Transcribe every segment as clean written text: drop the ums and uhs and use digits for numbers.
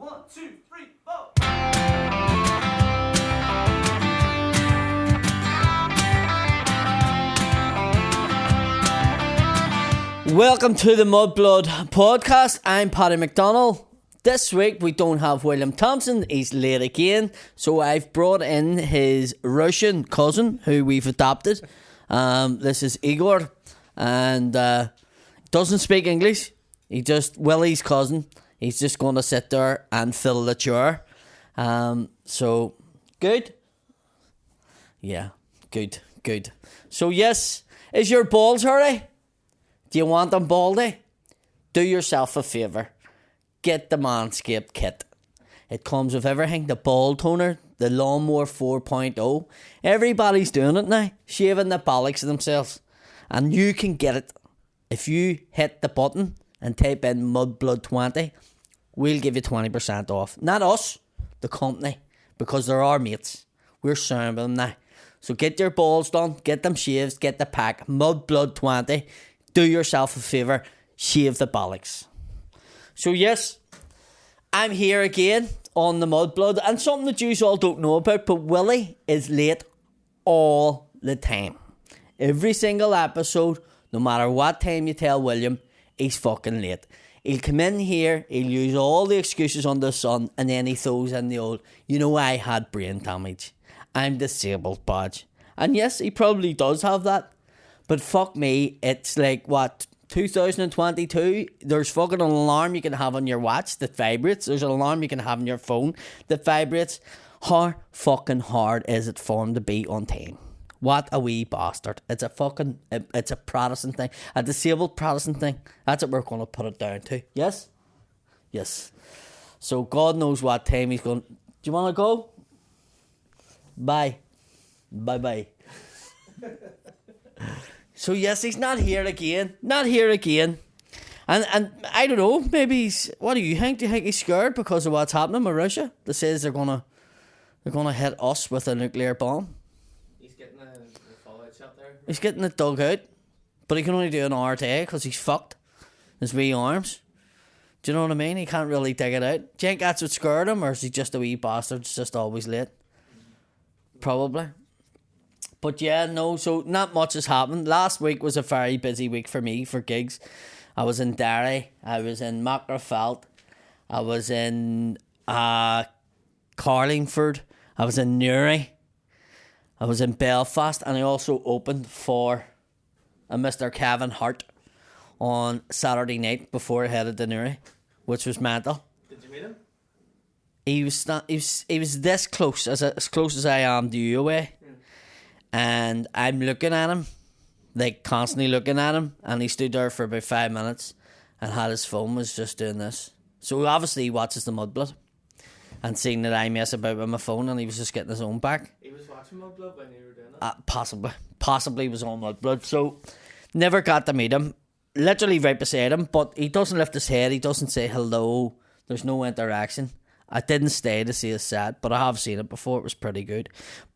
1, 2, 3, 4. Welcome to the Mudblood podcast. I'm Paddy McDonald. This week we don't have William Thompson. He's late again, so I've brought in his Russian cousin who we've adopted. This is Igor, and doesn't speak English. Willy's cousin. He's just going to sit there and fill the chair. So, good? Yeah, good. So, yes, is your balls hairy? Do you want them baldy? Do yourself a favour. Get the Manscaped kit. It comes with everything. The ball toner, the lawnmower 4.0. Everybody's doing it now. Shaving the bollocks of themselves. And you can get it. If you hit the button and type in Mudblood 20, we'll give you 20% off. Not us, the company, because they're our mates. We're sharing with them now. So get your balls done, get them shaved, get the pack, Mudblood 20. Do yourself a favour, shave the bollocks. So yes, I'm here again on the Mudblood, and something that you all don't know about, but Willy is late all the time. Every single episode, no matter what time you tell William, he's fucking late. He'll come in here, he'll use all the excuses under the sun, and then he throws in the old, I had brain damage. I'm disabled badge. And yes, he probably does have that. But fuck me, it's like, 2022? There's fucking an alarm you can have on your watch that vibrates. There's an alarm you can have on your phone that vibrates. How fucking hard is it for him to be on time? What a wee bastard. It's a Protestant thing. A disabled Protestant thing. That's what we're going to put it down to. Yes? Yes. So God knows what time he's going. Do you want to go? Bye. Bye. So yes, he's not here again. And I don't know, maybe he's, what do you think? Do you think he's scared because of what's happening with Russia? They says they're gonna hit us with a nuclear bomb. He's getting it dug out, but he can only do an hour a day because he's fucked. His wee arms. Do you know what I mean? He can't really dig it out. Do you think that's what scared him, or is he just a wee bastard that's just always late? Probably. But yeah, no, so not much has happened. Last week was a very busy week for me, for gigs. I was in Derry, I was in Macrofelt, I was in Carlingford, I was in Newry, I was in Belfast, and I also opened for a Mr. Kevin Hart on Saturday night before I headed to Newry, which was mental. Did you meet him? He was this close, as close as I am to you away. And I'm looking at him, like constantly looking at him, and he stood there for about 5 minutes and had his phone, was just doing this. So obviously he watches the Mudblood and seeing that I mess about with my phone, and he was just getting his own back. He was watching Mudblood when you were doing it? Possibly was on Mudblood. So never got to meet him, literally right beside him, but he doesn't lift his head, he doesn't say hello, there's no interaction. I didn't stay to see his set, but I have seen it before. It was pretty good.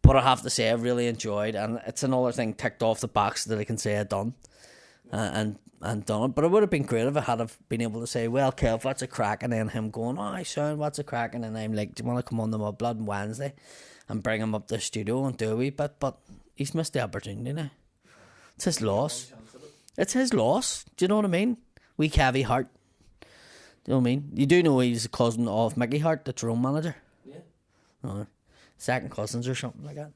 But I have to say, I really enjoyed, and it's another thing ticked off the box that I can say I've done and done it. But it would have been great if I had have been able to say, well, Kev, what's a crack? And then him going, son, what's a crack? And then I'm like, do you want to come on the Mudblood on Wednesday and bring him up to the studio and do a wee bit? But he's missed the opportunity now. It's his loss. It's his loss. Do you know what I mean? Wee Kevy Hart. Do you know what I mean? You do know he's a cousin of Mickey Hart, the drone manager. Yeah. Oh, second cousins or something like that.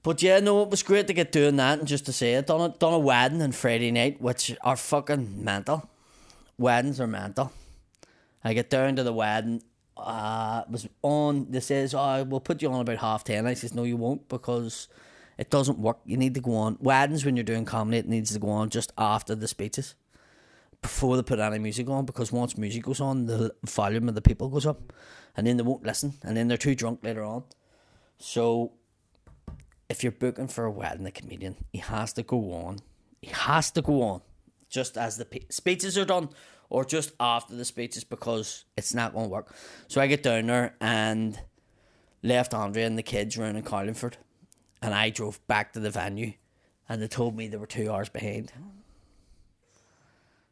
But yeah, no, it was great to get doing that and just to say it. Done a wedding on Friday night, which are fucking mental. Weddings are mental. I get down to the wedding. Was on. They says, we'll put you on about 10:30. I says, no, you won't, because it doesn't work. You need to go on. Weddings, when you're doing comedy, it needs to go on just after the speeches, before they put any music on, because once music goes on, the volume of the people goes up, and then they won't listen, and then they're too drunk later on. So if you're booking for a wedding, a comedian, he has to go on just as the speeches are done, or just after the speeches, because it's not going to work. So I get down there and left Andrea and the kids around in Carlingford, and I drove back to the venue, and they told me they were 2 hours behind.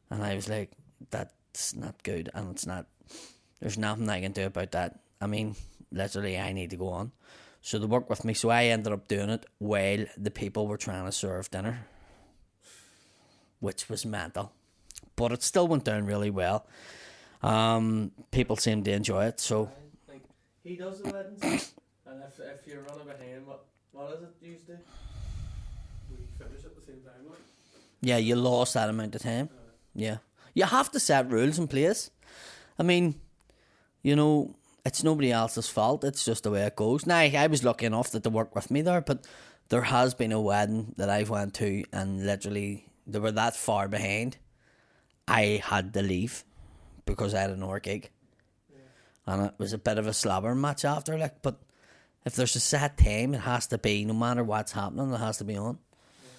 And I was like, that's not good, and There's nothing I can do about that. I mean, literally, I need to go on. So they worked with me, so I ended up doing it while the people were trying to serve dinner, which was mental. But it still went down really well. People seemed to enjoy it, so... Like, he does the weddings, and if you're running behind, what is it you do? We finish at the same time, like? Yeah, you lost that amount of time. Yeah. You have to set rules in place. I mean, you know, it's nobody else's fault. It's just the way it goes. Now, I was lucky enough that they worked with me there, but there has been a wedding that I've went to, and literally they were that far behind. I had to leave because I had another gig. Yeah. And it was a bit of a slobber match after, like, but if there's a set time, it has to be, no matter what's happening, it has to be on. Yeah.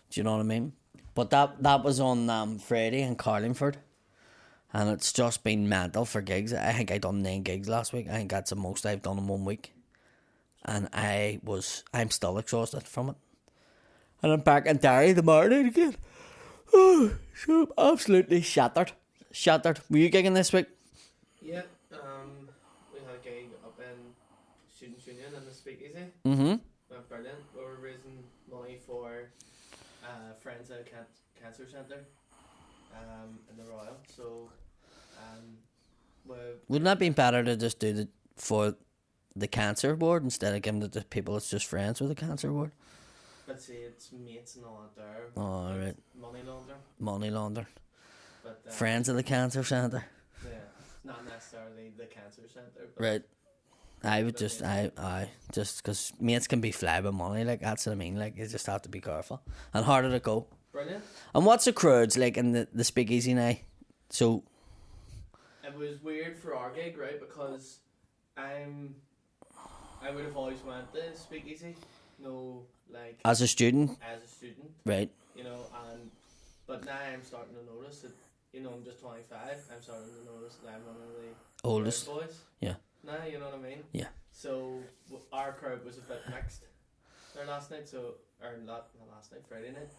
Do you know what I mean? But that was on Friday in Carlingford. And it's just been mental for gigs. I think I done 9 gigs last week. I think that's the most I've done in 1 week. And I'm still exhausted from it. And I'm back in Derry tomorrow night again. Oh, so I'm absolutely shattered. Shattered. Were you gigging this week? Yeah, we had a gig up in Students' Union in the Speakeasy. Mm-hmm. Went brilliant. We were raising money for Friends at Cancer Centre in the Royal. So, wouldn't that be better to just do it for the cancer ward instead of giving it to people that's just friends with the cancer ward? But see, it's mates and all that there. Oh, right. Money launder. But, friends of the cancer centre. Yeah, not necessarily the cancer centre. Right. I would just, just because mates can be fly with money, like, that's what I mean, like, you just have to be careful. And harder to go. Brilliant. And what's the crowds like in the Speakeasy now? So... It was weird for our gig, right, because I would have always went to Speakeasy, no, like... As a student? As a student. Right. You know, but now I'm starting to notice that, you know, I'm just 25, I'm starting to notice that I'm one of the oldest boys. Yeah. Now, you know what I mean? Yeah. So, our crowd was a bit mixed there last night, not last night, Friday night.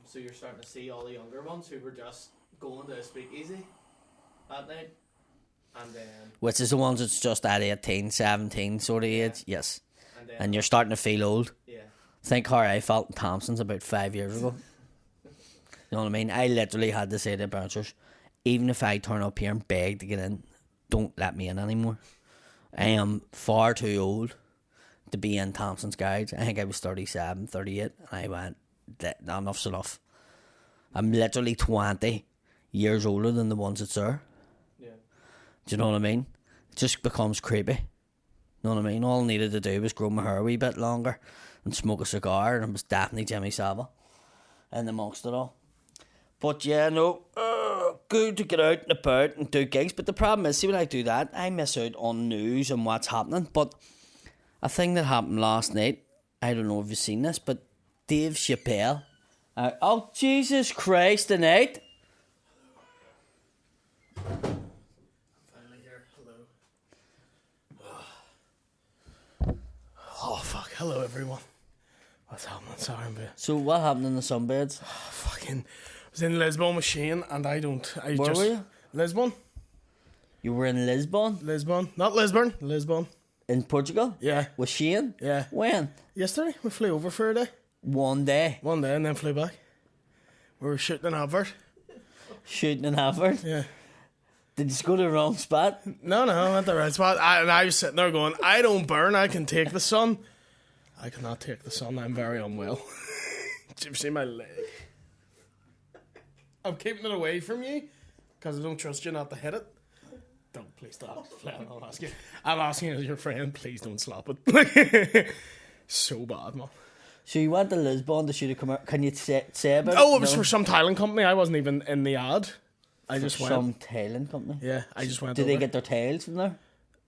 So you're starting to see all the younger ones who were just going to a Speakeasy that night, and then... Which is the ones that's just at 18, 17 sort of age, yes. And you're starting to feel old. Yeah. Think how I felt in Thompson's about 5 years ago. You know what I mean? I literally had to say to the bouncers, even if I turn up here and beg to get in, don't let me in anymore. I am far too old to be in Thompson's Guides. I think I was 37, 38, and I went, enough's enough. I'm literally 20 years older than the ones that's there. Yeah. Do you know what I mean? It just becomes creepy. You know what I mean? All I needed to do was grow my hair a wee bit longer and smoke a cigar, and it was definitely Jimmy Savile in amongst it all. But yeah, no, good to get out and about and do gigs. But the problem is, see, when I do that, I miss out on news and what's happening. But a thing that happened last night, I don't know if you've seen this, but Dave Chappelle. Oh, Jesus Christ, tonight. Finally here. Hello. Oh, fuck. Hello, everyone. What's happening? Sorry, I'm bit... So what happened in the sunbeds? Fucking... I was in Lisbon with Shane, and Where were you? Lisbon. You were in Lisbon? Lisbon. Not Lisbon. Lisbon. In Portugal? Yeah. With Shane? Yeah. When? Yesterday. We flew over for a day. One day. One day, and then flew back. We were shooting an advert. Shooting in Harvard? Yeah. Did you go to the wrong spot? No, I went the right spot. I was sitting there going, I don't burn, I can take the sun. I cannot take the sun, I'm very unwell. Did you see my leg? I'm keeping it away from you because I don't trust you not to hit it. Don't, please stop. I'm asking you as your friend, please don't slap it. So bad, man. So you went to Lisbon to shoot a commercial. Can you say about it? Oh, it was for some Thailand company. I wasn't even in the ad. I just went. Some Thailand company? Yeah, I just went. Did over. they get their tails from there?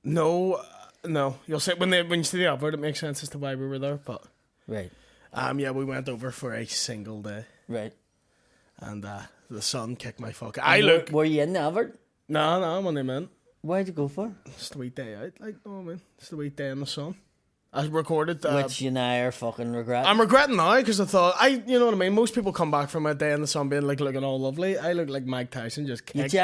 No. You'll see when you see the advert, it makes sense as to why we were there. But right. Yeah, we went over for a single day. Right. And the sun kicked my fuck. Were you in the advert? No, I'm on the man. Why'd you go for? It's the wee day out, like, no, I mean, it's the wee day in the sun. I recorded. Which you now are fucking regret. I'm regretting now because I thought you know what I mean. Most people come back from a day in the sun being like looking all lovely. I look like Mike Tyson just kicked the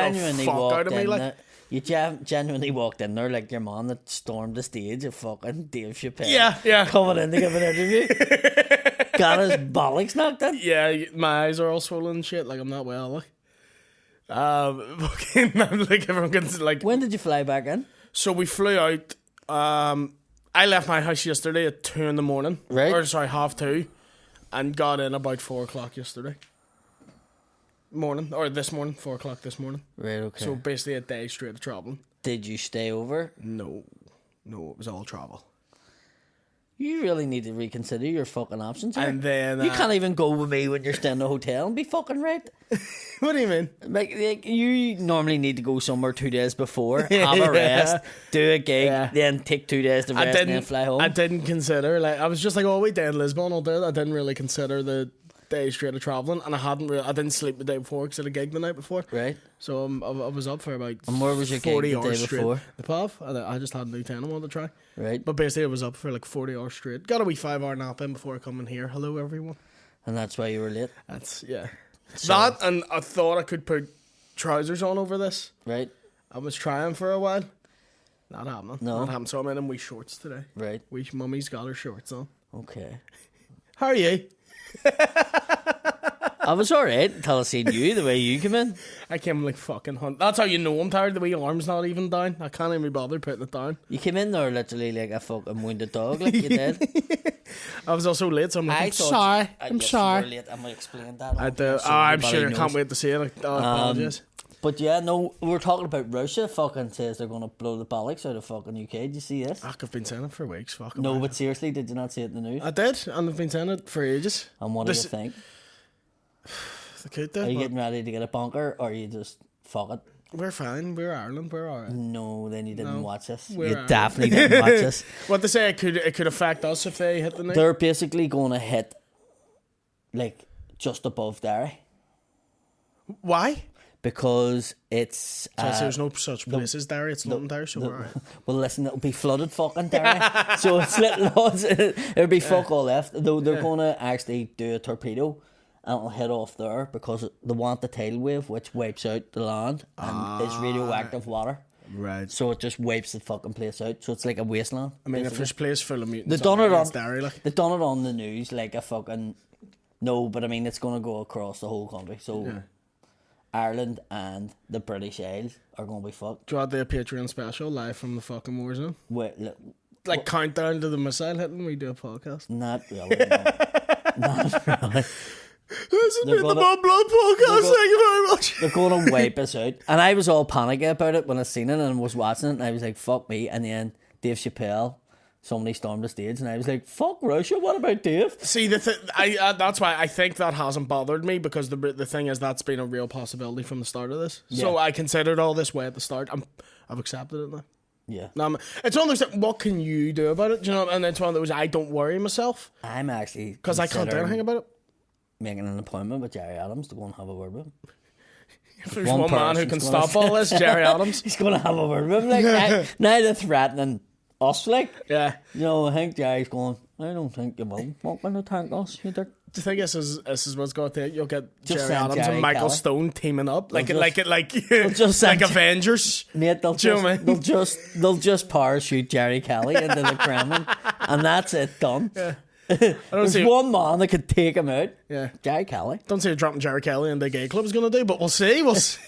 fuck out of me. Like you genuinely walked in there like your man that stormed the stage of fucking Dave Chappelle. Yeah. Coming in to give an interview. Got his bollocks knocked in. Yeah, my eyes are all swollen and shit. Like I'm not well. Like, like everyone gets like. When did you fly back in? So we flew out. I left my house yesterday at 2 a.m. Right. Or sorry, 2:30, and got in about 4 o'clock yesterday morning, or this morning, 4 o'clock this morning. Right. Okay. So basically a day straight of traveling. Did you stay over? No, it was all travel. You really need to reconsider your fucking options here. And then you can't even go with me when you're staying in a hotel and be fucking right. What do you mean? Like you normally need to go somewhere 2 days before, have a rest, do a gig, then take 2 days to rest and then fly home. I didn't consider, like, I was just like, oh, we day in Lisbon all day. I didn't really consider the day straight of travelling, and I didn't sleep the day before because I had a gig the night before. Right. So I was up for about and where was your 40 gig the hours day straight. before? The pub. I just had a new 10 I wanted to try. Right. But basically I was up for like 40 hours straight. Got a wee 5-hour nap in before I come in here. Hello everyone. And that's why you were late? That's, yeah. So, that, and I thought I could put trousers on over this. Right. I was trying for a while. Not happening. No. Not happening. So I'm in them wee shorts today. Right. Wee mummy's got her shorts on. Okay. How are you? I was alright until I seen you, the way you came in. I came like fucking hunt. That's how you know I'm tired. The wee arm's not even down. I can't even be bothered putting it down. You came in there literally like a fucking wounded dog, like you did. I was also late, so I'm like, I'm sorry. I'm sorry. You were late. I'm going to explain that. I do. I'm sure. I can't wait to see it. Apologies. But yeah, no, we're talking about Russia. Fucking says they're going to blow the bollocks out of fucking UK. Did you see this? I've been saying it for weeks. Fuck. No, but seriously, did you not see it in the news? I did, and I've been saying it for ages. And what do you think? They could do. Are you getting ready to get a bunker, or are you just fuck it? We're fine. We're Ireland. We're alright. No, then you didn't watch this. We're You Ireland. definitely didn't watch this. What they say, it could affect us if they hit the night. They're basically going to hit, like, just above Derry. Why? Because it's... So there's no such place as Derry. It's London Derry, so we're alright. Well, listen, it'll be flooded fucking Derry. So it's little odds. It'll be fuck all left. Though they're going to actually do a torpedo and it'll hit off there because they want the tidal wave, which wipes out the land and is radioactive water. Right. So it just wipes the fucking place out. So it's like a wasteland. I mean, basically. if there's a place full of mutants, They've done it on Derry, like. They've done it on the news like a fucking... No, but I mean, it's going to go across the whole country. So... Yeah. Ireland and the British Isles are going to be fucked. Do you want the Patreon special live from the fucking war zone? Wait, look, Like countdown to the missile hitting, we do a podcast. not really. No. Not really. This has been the Mudblood podcast. Thank you very much. They're going to wipe us out. And I was all panicky about it when I seen it and was watching it, and I was like, fuck me. And then Dave Chappelle, somebody stormed the stage, and I was like, fuck Russia, what about Dave? See, that's why I think that hasn't bothered me, because the thing is, that's been a real possibility from the start of this. Yeah. So I considered all this way at the start. I've accepted it now. Yeah. Now, it's one of those, what can you do about it? Do you know? And it's one of those, I don't worry myself. I'm actually... Because I can't do anything about it. Making an appointment with Jerry Adams to go and have a word with him. If there's one man who can stop all this, Jerry Adams. He's going to have a word with him. Like, now they're threatening us, like. Yeah. You know, I think Jerry's going, I don't think you will fucking attack us, you dick. Do you think this is what's going to take? You'll get Just Jerry send Adams Jerry and Michael Kelly. Stone teaming up like just like send Avengers. Mate, they'll Do you know what I mean? they'll just parachute Jerry Kelly into the Kremlin, and that's it, done. Yeah. There's one man that could take him out. Yeah. Jerry Kelly. Don't say dropping Jerry Kelly in the gay club is going to do, but we'll see. We'll see.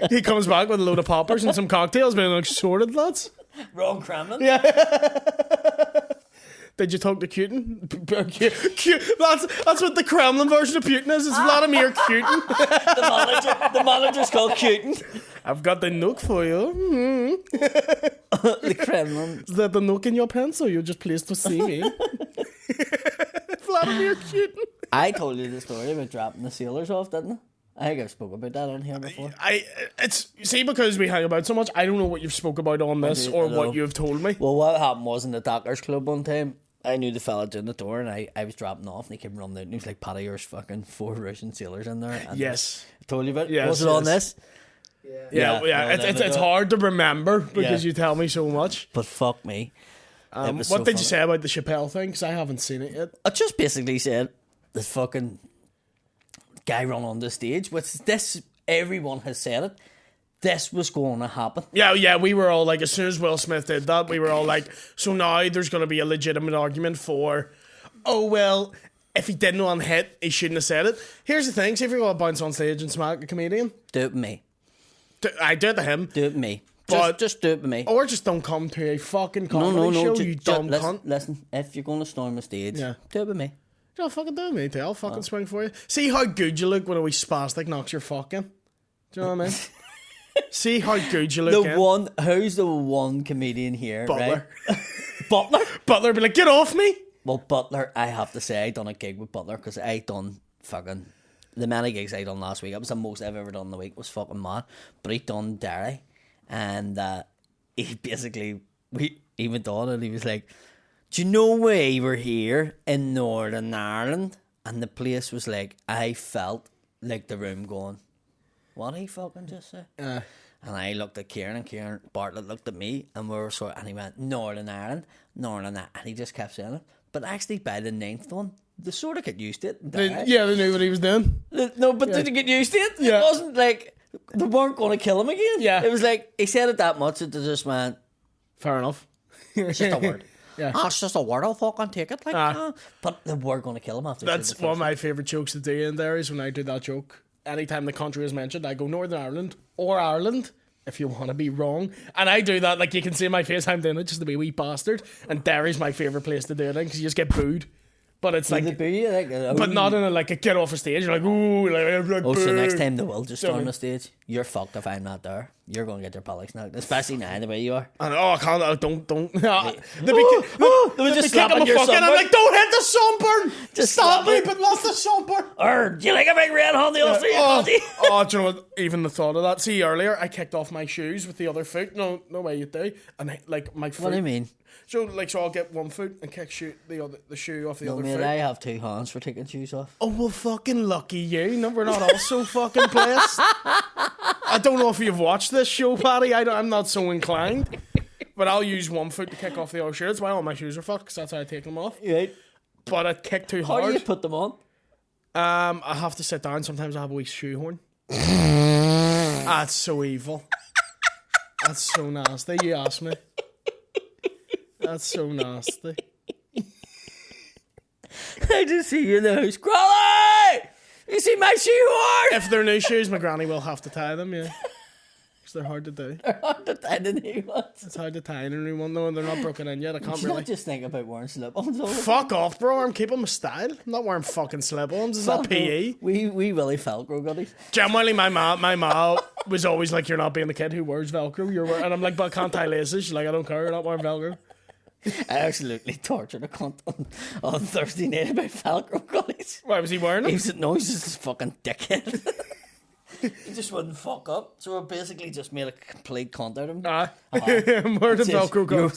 He comes back with a load of poppers and some cocktails, being like, sorted, lads. Wrong Kremlin. Yeah. Did you talk to Putin? That's what the Kremlin version of Putin is. It's Vladimir Putin. The manager's called Putin. I've got the nook for you. The Kremlin. Is that the nook in your pants, or you're just pleased to see me? Vladimir Putin. I told you the story about dropping the sailors off, didn't I? I think I've spoken about that on here before. See, because we hang about so much, I don't know what you've spoke about on this or what you've told me. Well, what happened was in the Dockers Club one time, I knew the fella doing the door, and I was dropping off, and he came running out, and he was like, Paddy, there's fucking 4 Russian sailors in there. And Yes. I told you about it? Yes, Was it on this? Yeah. No, It's hard to remember because you tell me so much. But fuck me. It was What so did funny. you say about the Chappelle thing? Because I haven't seen it yet. I just basically said this fucking guy run on the stage, which this everyone has said it. This was going to happen. Yeah, we were all like, as soon as Will Smith did that, we were all like, so now there's going to be a legitimate argument for, oh, well, if he didn't want hit, he shouldn't have said it. Here's the thing, see if you're going to bounce on stage and smack a comedian, Do it with me. I do it to him. Do it with me. But- Just do it with me. Or just don't come to a fucking comedy show, you dumb listen, cunt. listen, if you're going to storm the stage, Yeah. do it with me. Don't fucking do me, too. I'll fucking swing for you. See how good you look when a wee spastic knocks your fucking. Do you know what I mean? See how good you look. Who's the one comedian here, Butler. right? Butler? Butler be like, get off me. Well, Butler, I have to say, I done a gig with Butler because I done fucking the many gigs I done last week. It was the most I've ever done in the week. It was fucking mad. But he done Derry, and he basically he went on and he was like, "Do you know we were here in Northern Ireland?" And the place was like, I felt like the room going, "What he fucking just say?" And I looked at Kieran, and Kieran Bartlett looked at me, and we were sort. And he went, "Northern Ireland, Northern Ireland," and he just kept saying it. But actually, by the ninth one, they sort of got used to it. They knew what he was doing. No, but did they get used to it? Yeah. It wasn't like they weren't going to kill him again. Yeah. It was like he said it that much that they just went, Fair enough. "It's just a word." Yeah. It's just a word. I'll fucking take it. Like, but they were going to kill him after. That's one of my favourite jokes to do in there is when I do that joke. Anytime the country is mentioned, I go Northern Ireland or Ireland if you want to be wrong. And I do that, like you can see my face, I'm doing it just to be a wee bastard. And Derry's my favourite place to do it in because you just get booed. But it's like, but not in a like a get off a stage. You're like, ooh, like Oh, so boo. next time they will just storm Sorry. the stage. You're fucked if I'm not there. You're going to get your bollocks knocked, especially now the way you are. And I can't. Don't. They They were just slapping your I'm sunburn. like, don't hit the sunburn. Just Stop slap me, it. but not the sunburn. Or do you like a big red honey off your body? Do you know what? Even the thought of that. See, earlier I kicked off my shoes with the other foot. No way you do. And I, like my foot. What do you mean? So I'll get one foot and kick the shoe off the No, other mate, foot. I have two hands for taking shoes off. Oh well, fucking lucky you. No, we're not all so fucking blessed. I don't know if you've watched this show, Paddy. I'm not so inclined. But I'll use one foot to kick off the other shoe. That's why all my shoes are fucked, because that's how I take them off. Right. But I kick too How do you hard. put them on? I have to sit down. Sometimes I have a wee shoehorn. That's so evil. That's so nasty. You asked me. That's so nasty. I just see you in the house. Crawley! You see my shoehorn? If they're new shoes, my granny will have to tie them, yeah. Because they're hard to do. I didn't hear what. It's hard to tie in a new one, though, and they're not broken in yet. I can't Should really. not just think about wearing slip-ons all the time. Fuck off, bro. I'm keeping my style. I'm not wearing fucking slip-ons. Is that PE? We Willy Velcro goodies. Generally, my ma was always like, "You're not being the kid who wears Velcro. And I'm like, "But I can't tie laces." She's like, "I don't care. You're not wearing Velcro." I absolutely tortured a cunt on Thursday night about Velcro goodies. Why was he wearing He it? was no, he's just a fucking dickhead. He just wouldn't fuck up. So we basically just made a complete cunt out of him. I'm wearing a Velcro go.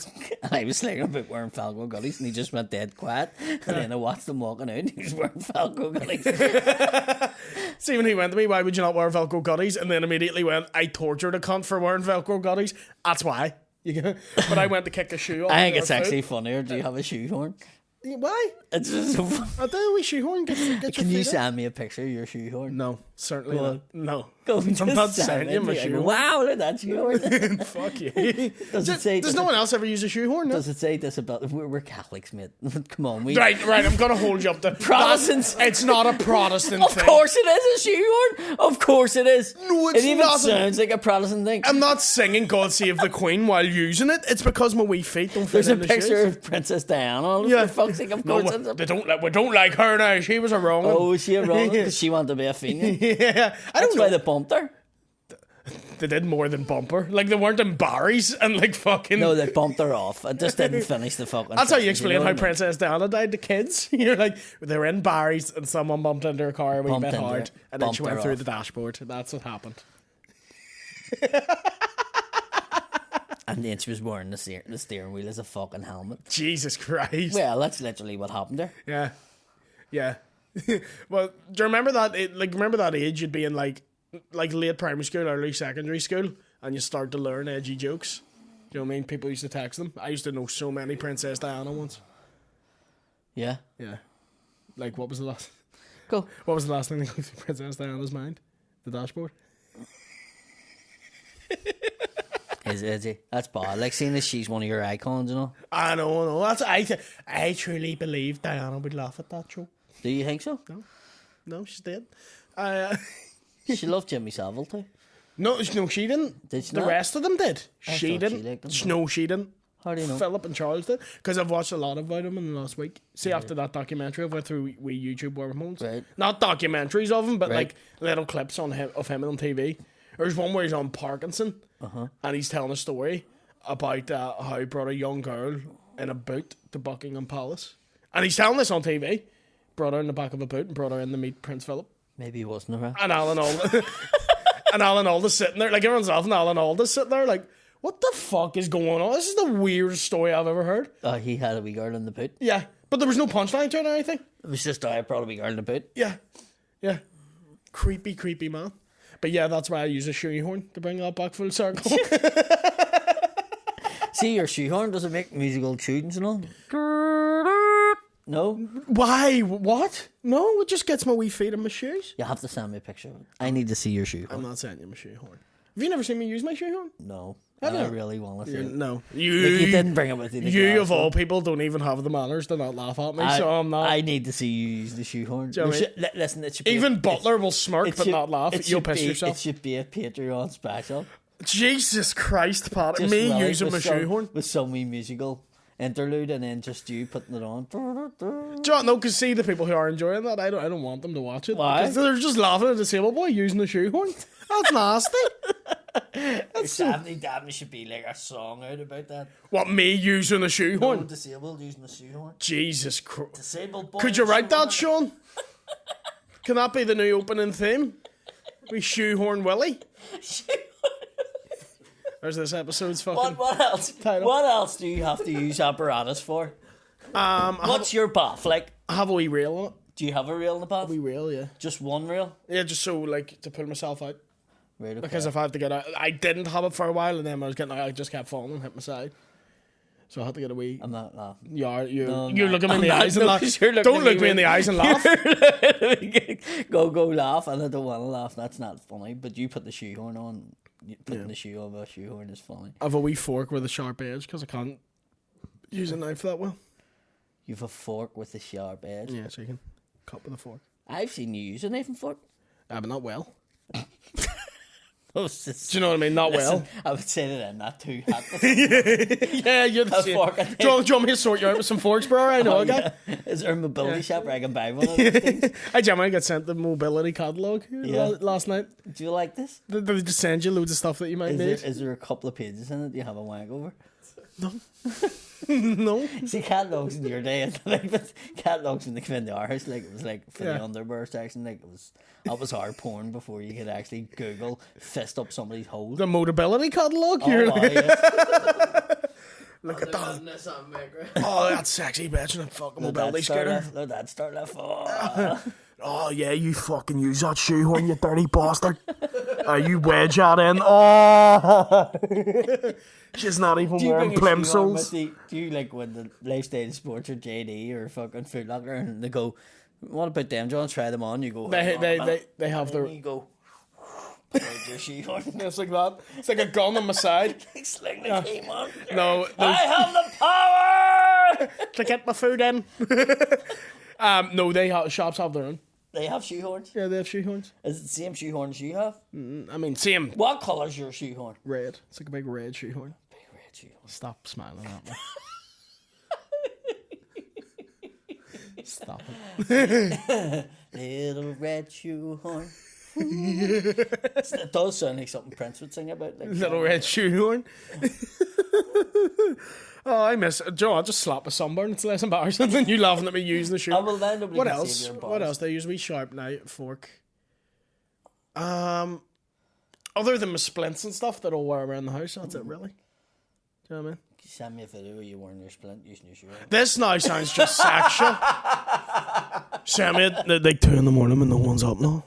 And I was thinking about wearing Velcro goodies, and he just went dead quiet. And then I watched him walking out, and he was wearing Velcro goodies. See, when he went to me, "Why would you not wear Velcro gutties?" And then immediately went, "I tortured a cunt for wearing Velcro gutties." That's why. But I went to kick a shoe off. I think the it's other actually foot. funnier. Do you have a shoehorn? Why? It's just so fun. I do a wee shoehorn. Get your Can you feet up. send me a picture of your shoehorn? No, certainly Go not. on. No. Go I'm just not send sending it you my to me. I go, shoehorn. wow, look at that shoehorn. Fuck you. Does it say? Does no one else ever use a shoehorn? No? Does it say this about? We're Catholics, mate. Come on, we. Right. I'm gonna hold you up to Protestants. It's not a Protestant Of thing. course it is a shoehorn. Of course it is. No, it's it even not. sounds like a Protestant thing. I'm not singing "God Save the Queen" while using it. It's because my wee feet don't fit There's a in the picture shoes. of Princess Diana. Yeah. For fuck's sake, of No, course it's a. we don't like her now. She was a wrong one. Oh, is she a wrong? Because she wanted to be a female. Yeah, I That's don't why know. they bumped her. They did more than bumper. Like they weren't in Barry's and like fucking. No, they bumped her off. It just didn't finish the fucking. That's how you sentence, explain know how what I mean? Princess Diana died to kids. You're like, they were in Barry's and someone bumped into her car a wee Bumped bit into hard, her, and then she bumped went her through off. the dashboard. That's what happened. And then she was wearing the steering wheel as a fucking helmet. Jesus Christ. Well, that's literally what happened there. Yeah. Well, do you remember that? Remember that age you'd be in like late primary school, early secondary school, and you start to learn edgy jokes. you know what I mean? People used to text them. I used to know so many Princess Diana ones. Yeah. Yeah. Like, what was the last... Go. What was the last thing that came through Princess Diana's mind? The dashboard? Is it? That's bad. Like, seeing as she's one of your icons, you know? I know. I truly believe Diana would laugh at that joke. Do you think so? No, she's dead. She loved Jimmy Savile too. No, she didn't. Did she the not? rest of them did. I She thought she didn't. liked them. No, she didn't. How do you know? Philip and Charles did. Because I've watched a lot about him in the last week. See, after that documentary, I went through YouTube wormholes. Right. Not documentaries of him, but Right. like little clips of him on TV. There's one where he's on Parkinson, and he's telling a story about how he brought a young girl in a boot to Buckingham Palace. And he's telling this on TV. Brought her in the back of a boot and brought her in to meet Prince Philip. Maybe he wasn't around. And Alan Alda. And Alan Alda's sitting there. Like, everyone's laughing. Alan Alda's sitting there like, what the fuck is going on? This is the weirdest story I've ever heard. He had a wee girl in the boot. Yeah. But there was no punchline to it or anything. It was just I brought a wee girl in the boot. Yeah. Yeah. Creepy man. But yeah, that's why I use a shoehorn to bring that back full circle. See, your shoehorn doesn't make musical tunes and all. No? Why? What? No, it just gets my wee feet in my shoes. You have to send me a picture of it. I need to see your shoehorn. I'm not sending you my shoehorn. Have you never seen me use my shoehorn? No. Have I you? really want to see it. No. Like, you didn't bring it with you. to You class, of all people don't even have the manners to not laugh at me, so I'm not. I need to see you use the shoehorn. Do you know what I mean? Listen, it should be Even Butler will smirk it but should- not laugh. it You'll should piss be- yourself. It should be a Patreon special. Jesus Christ, Pat. Just Me Willy using my with some- shoehorn. with some wee musical interlude, and then just you putting it on. Do you know, because see the people who are enjoying that, I don't want them to watch it. Why? Because they're just laughing at the disabled boy using the shoehorn. That's nasty. That's definitely should be like a song out about that. What, me using a shoehorn? No, disabled using the shoehorn. Jesus Christ. Disabled boy. Could you with write that, shoehorn. Sean? Can that be the new opening theme? We shoehorn Willy. There's this episode's fucking... What else? title. What else do you have to use apparatus for? What's your bath like? I have a wee reel on it. Do you have a reel in the bath? A wee reel, yeah. Just one reel? Yeah, just so, like, to pull myself out. Right, okay. Because if I had to get out... I didn't have it for a while, and then when I was getting out, I just kept falling and hit my side. So I had to get a wee... I'm not laughing. You are, you No, I'm you not. look at me in I'm the not. eyes and No, laugh. 'cause you're looking Don't at look me me in with- the eyes and laugh. Go laugh, and I don't want to laugh. That's not funny. But you put the shoehorn on. Putting the shoe on a shoehorn is funny. I have a wee fork with a sharp edge because I can't use a knife that well. You've a fork with a sharp edge. Yeah, so you can cut with a fork. I've seen you use a knife and fork. But not well. Oh, sis- Do you know what I mean? Not Listen, I would say that I'm not too hot. well. Yeah, you're the A same. fork, I Do think. you want me to sort you out with some forks, bro? I know a guy. Is there a mobility shop where I can buy one of those things? I generally got sent the mobility catalogue Yeah. last night. Do you like this? They just send you loads of stuff that you might need. Is there a couple of pages in it you have a wank over? No. See, catalogs in your day, like, but catalogs when they came into our house, like, it was like for Yeah. the underwear section, like, that was hard porn before you could actually Google fist up somebody's hole. The mobility catalogue? Oh, You're wow, like, yes. look at that. This on Micro. Oh, that sexy bitch in a fucking mobility scooter. Let that start left. Oh. Oh, yeah, you fucking use that shoehorn, you dirty bastard. You wedge that in. Oh. She's not even Do you wearing bring a shoehorn plimsolls. with you? Do you like when the Lifestyle Sports or JD or fucking Foot Locker and they go, what about them, John? Try them on. You go, They have and their... then you go, put out your shoehorn. It's like that. It's like a gun on my side. Sling the game on. No, I have the power. to get my food in. No, shops have their own. They have shoehorns. Yeah, they have shoehorns. Is it the same shoehorns you have? I mean, same. What colour's your shoehorn? Red. It's like a big red shoehorn. Big red shoehorn. Stop smiling at me. Stop it. Little red shoehorn. It does sound like something Prince would sing about. Like, Little red shoehorn. Oh, I miss it. Joe, I'll just slap a sunburn. It's less embarrassing than you laughing at me using the shoe. Oh, well, then nobody What can see else? if you're What embarrassed. else? They use a wee sharp knife, fork. Other than my splints and stuff that I'll wear around the house, that's it really. Do you know what I mean? Send me a video of you wearing your splint using your shoehorn. This now sounds just sexual. Send me it at like 2 in the morning when no one's up now.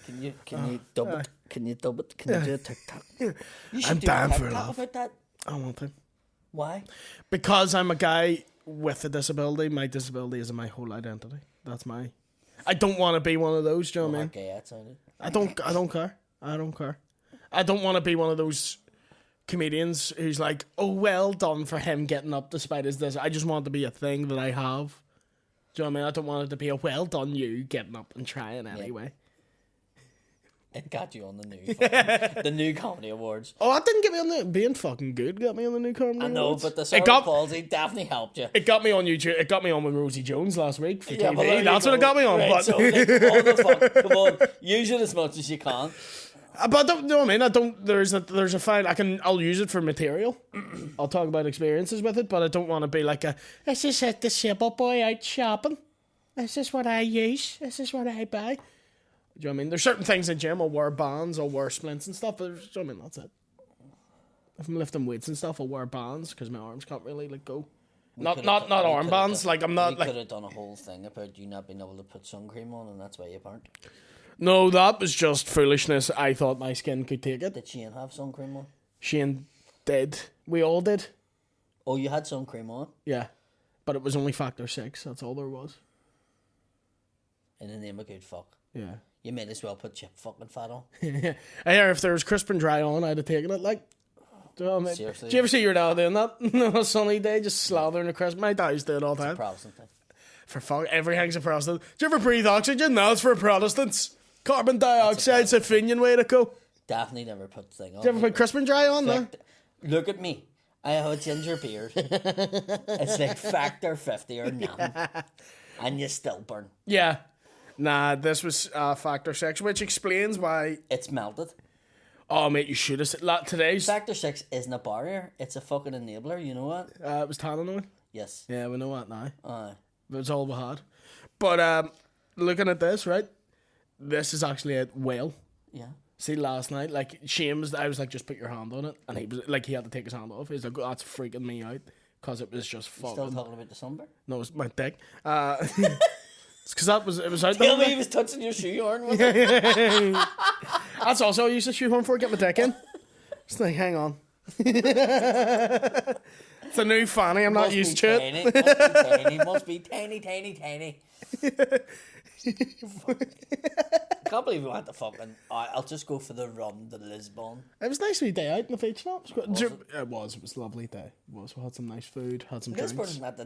Can Can you dub it? Can you dub it? Can you do a TikTok? You should I'm do down a for TikTok love. about that. I want to. Why? Because I'm a guy with a disability. My disability is my whole identity. That's my. I don't want to be one of those. Do you know what I mean? Okay, that sounded. I don't care. I don't care. I don't want to be one of those comedians who's like, oh, well done for him getting up despite his this. I just want it to be a thing that I have. Do you know what I mean? I don't want it to be a well done you getting up and trying anyway. It got you on the new the new comedy awards. Oh, that didn't get me on the being fucking good. Got me on the new comedy I know, awards. but the cerebral palsy definitely helped you. It got me on YouTube. It got me on with Rosie Jones last week for Yeah, well, TV. That's what it go. got me on. Right, But so, like, all the fuck, come on, use it as much as you can. but don't, you know what I mean? I don't. There's a fine. I'll use it for material. I'll talk about experiences with it, but I don't want to be like a. This is a disabled boy out shopping. This is what I use. This is what I buy. Do you know what I mean? There's certain things in gym. I'll wear bands. I'll wear splints and stuff. But do you know what I mean? That's it. If I'm lifting weights and stuff, I'll wear bands because my arms can't really like go. Not armbands. Like I'm not We like. could have done a whole thing about you not being able to put sun cream on, and that's why you burnt. No, that was just foolishness. I thought my skin could take it. Did Shane have sun cream on? Shane did. We all did. Oh, you had sun cream on? Yeah, but it was only factor 6. That's all there was. In the name of good fuck. Yeah. You may as well put your fucking fat on. I hear if there was crisp and dry on, I'd have taken it. Like, do you know what I mean? Seriously? Do you ever see your dad doing that on a sunny day, just slathering the crisp? My dad used to do it all the time. Protestant thing. For fuck, everything's a Protestant. Do you ever breathe oxygen? No, it's for Protestants. Carbon dioxide's a Finian way to go. Daphne never put the thing on. Do you ever put crisp and dry on? No. Look at me. I have a ginger beard. It's like factor 50 or none. And you still burn. Yeah. Nah, this was factor 6, which explains why. It's melted. Oh, mate, you should have said that today's. Factor 6 isn't a barrier. It's a fucking enabler. You know what? It was Tylenol. Yes. Yeah, we know that now. Aye. That's all we had. But looking at this, right? This is actually a whale. Yeah. See, last night, like, Shames, I was like, just put your hand on it. And he was like, he had to take his hand off. He's like, oh, that's freaking me out. Because it was just fucking. Still talking about the sunburn? No, it's my dick. It's because it was out Tell me there. he was touching your shoehorn, was it? That's also I used a shoehorn for, get my dick in. Just like, hang on. It's a new fanny, I'm not Must used be to tiny, it. Must be tiny. I can't believe we went to fucking. I'll just go for the run to Lisbon. It was a nice wee day out in the beach. No? It was, Was it was a lovely day. It was. We had some nice food, had some Lisbon drinks. is not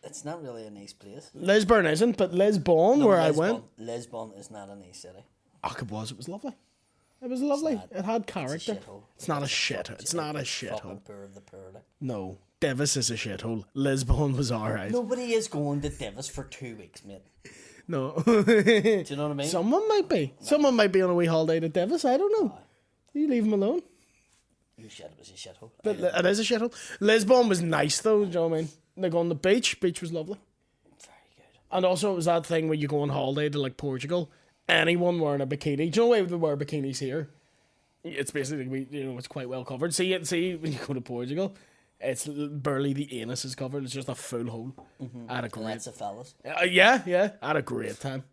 it's not really a nice place. Lisbon isn't, but Lisbon, No, where Lisbon, I went, Lisbon is not a nice city. it was lovely. It was lovely. not. It had character. shithole. It's not a shit. It's not a Fucking shithole. poor of the poor. Like. No, Devis is a shithole. Lisbon was alright. Nobody is going to Davis for 2 weeks, mate. No. Do you know what I mean? Someone might be. Someone might be on a wee holiday to Devis. I don't know. You leave him alone. You said it was a shithole. But it is a shithole. Lisbon was nice though. Do you know what I mean? Like on the beach. Beach was lovely. Very good. And also it was that thing where you go on holiday to like Portugal. Anyone wearing a bikini. Do you know why they wear bikinis here? It's basically it's quite well covered. See when you go to Portugal, it's barely the anus is covered. It's just a full hole. I had a And great. that's a fellas. Yeah. I had a great time.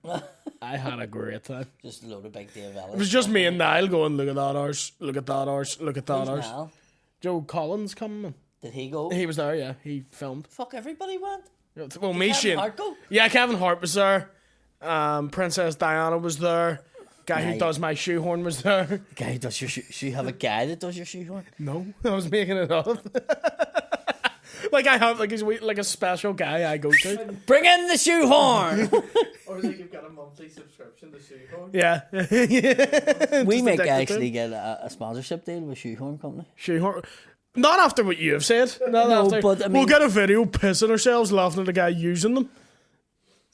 I had a great time. Just a load of big Dave It was just me and Niall going, look at that arse, look at that arse, look at that Who's arse. Niall? Joe Collins coming. Did he go? He was there, yeah. He filmed. Fuck, everybody went. Well, me, Kevin Shane. Hart go? Yeah, Kevin Hart was there. Princess Diana was there. Guy who Nice. does my shoehorn was there. Guy who does your shoe. You have a guy that does your shoehorn? No, I was making it up. Like I have like a special guy I go to. Bring in the shoehorn! Or like you've got a monthly subscription to Shoehorn. Yeah. We Just may addicted to actually him. get a sponsorship deal with Shoehorn Company. Shoehorn. Not after what you have said. Not No, after. but I mean- we'll get a video pissing ourselves laughing at the guy using them.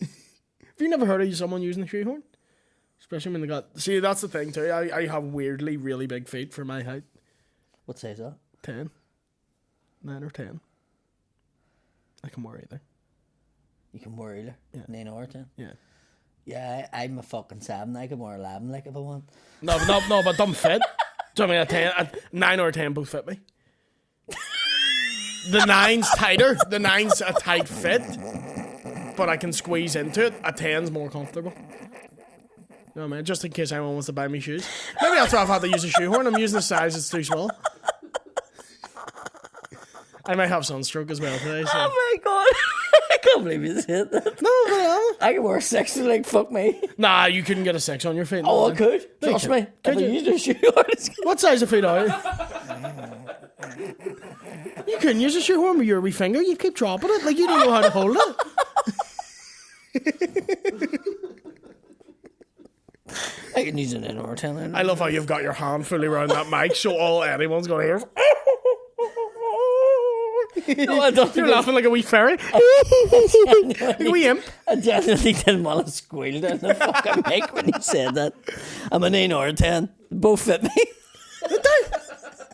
Have you never heard of someone using a shoehorn? Especially when they got. See, that's the thing too. I have weirdly really big feet for my height. What size is that? 10. 9 or 10. I can wear either. You can wear either. Yeah. 9 or 10. Yeah. Yeah, I'm a fucking 7. I can wear 11 like if I want. No, but them fit. Do you know what I mean? A 9 or a 10 both fit me. The 9's tighter. The 9's a tight fit. But I can squeeze into it. A 10's more comfortable. No, man, just in case anyone wants to buy me shoes. Maybe that's why I've had to use a shoehorn. I'm using a size that's too small. I might have sunstroke as well today. So. Oh my god. I can't believe you said that. No, but I can wear 6 and like, fuck me. nah, you couldn't get a 6 on your feet. Oh, no, I could. No, Trust you me. could If I you? used a shoehorn, it's What size of feet are you? You couldn't use a shoehorn with your wee finger. You keep dropping it. Like, you don't know how to hold it. I can use an in or 10. I love how you've got your hand fully around that mic so all anyone's going to hear is, No, I don't. you're laughing like a wee fairy. Like a wee imp. I definitely didn't want to squeal down the fucking mic when you said that. I'm an 9 or a 10. Both fit me. Did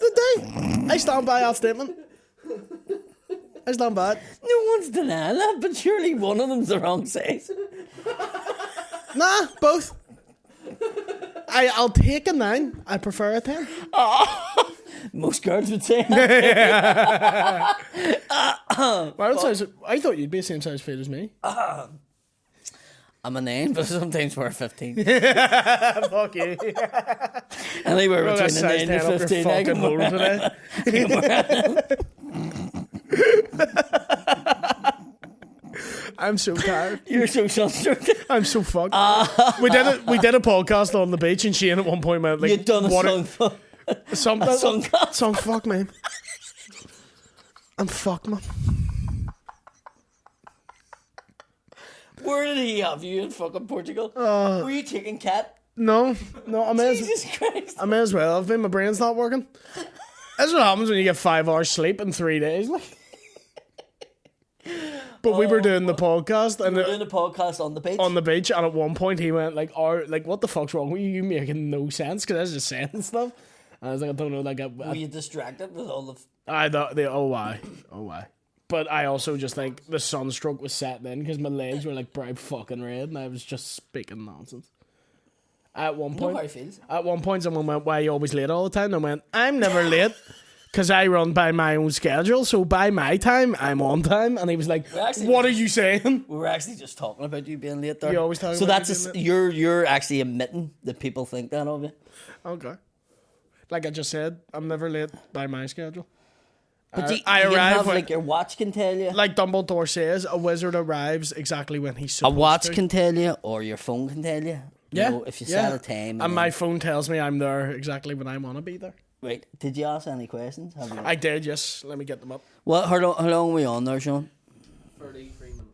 they? I stand by that statement. I stand by it. No one's denying that, but surely one of them's the wrong size. Nah, both. I'll take a 9. I prefer a 10. Most girls would say. What size? I thought you'd be the same size feet as me. I'm a 9, but sometimes we're a 15. Fuck you. Anywhere Well, between that's a 9 size 10 and up your 15. I fucking can hole wear. today. I'm so tired. You're so sunstroke. I'm so fucked. We did a podcast on the beach, and Shane at one point went like, You'd done a "What song. song fuck, man. I'm fucked, man." Where did he have you in fucking Portugal? Were you taking cat? No, I may Jesus Christ. as well. I've been. My brain's not working. That's what happens when you get 5 hours sleep in 3 days. Like. But we were doing the podcast, and We're doing a podcast on the beach. and at one point he went like, what the fuck's wrong with you? You making no sense because I was just saying stuff." And I was like, I don't know, like, Were you distracted with all of... I thought they why. But I also just think the sunstroke was set in because my legs were like bright fucking red, and I was just speaking nonsense. At one know point, how it feels. Someone went, "Why are you always late all the time?" And I went, "I'm never late because I run by my own schedule. So by my time, I'm on time." And he was like, "What are you saying?" We were actually just talking about you being late there. You always talk so about that's me being you're actually admitting that people think that of you. Okay. Like I just said, I'm never late by my schedule. But I you can arrive have, when, like, your watch can tell you. like Dumbledore says, a wizard arrives exactly when he's A supposed watch to. can tell you, or your phone can tell you. You Yeah, know, if you set a time. And my phone tells me I'm there exactly when I want to be there. Right. Did you ask any questions? Have you? I did, yes. Let me get them up. What? How long are we on there, Sean? 33 minutes.